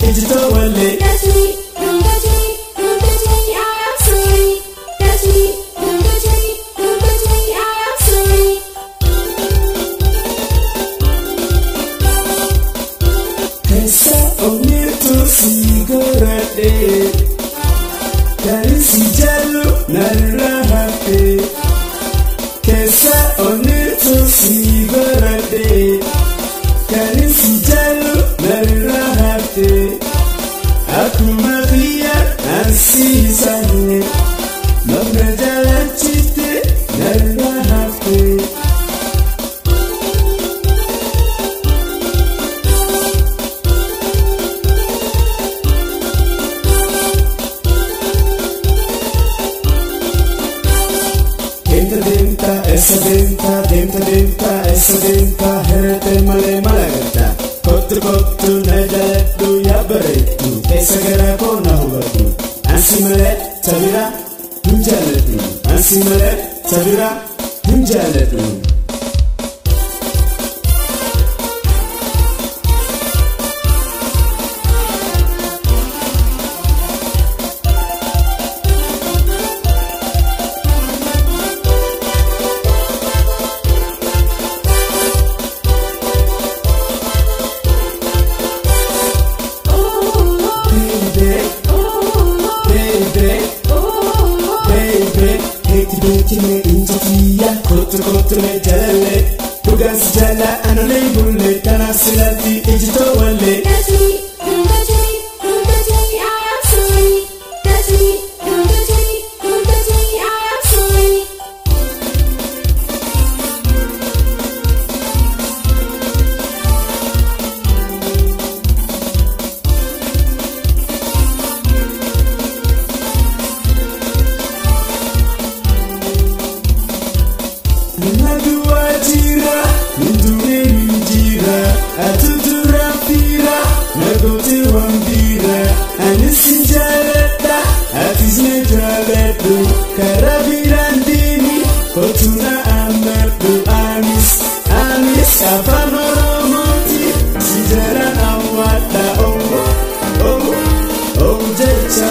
ijito wale. Catch me, don't catch me, don't catch me, I am sorry. Catch me, don't catch me, don't catch me, I am sorry. Kesa onito sigorade, kari si jalu narahate. Kesa onito sigorade, kari si jalu narahate. Aku Maria ansisane, nomna jalan cite narahate. Denta, essa denta, herete male malagata. Kottu najalettu yabarettu, essa gara kona hubatu. Ansi male sabira hinjaletu, ansi male sabira hinjaletu. Kime injitiya kotu me jalale tugas jala anole bulle kana silati ijito wale. Catch me, don't catch me, don't catch me, I am sorry. Catch me, don't catch me, don't catch me, I am sorry. Nadua jira, ndure njira, atudura pira, nagote wambira, anisinjareta, atizne jaletu, karabira ndini, kotuna amertu, anis, afanoromoti, sijara amwata, jecha,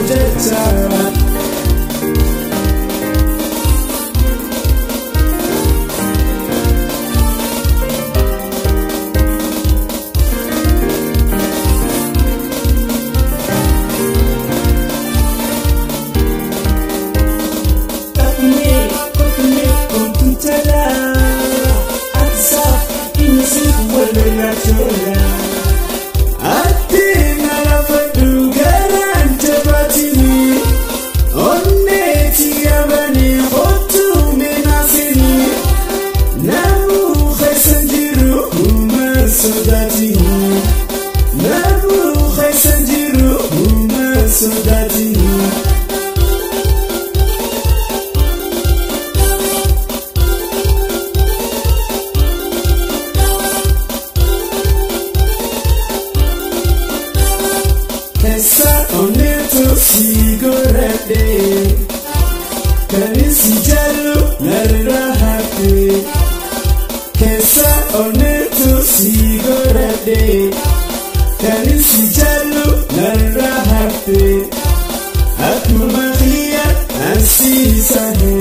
jecha. Kesa oneto sigorade, kari si jalu narahate. Kesa oneto sigorade, kari si jalu narahate. Aku Maria ansisane.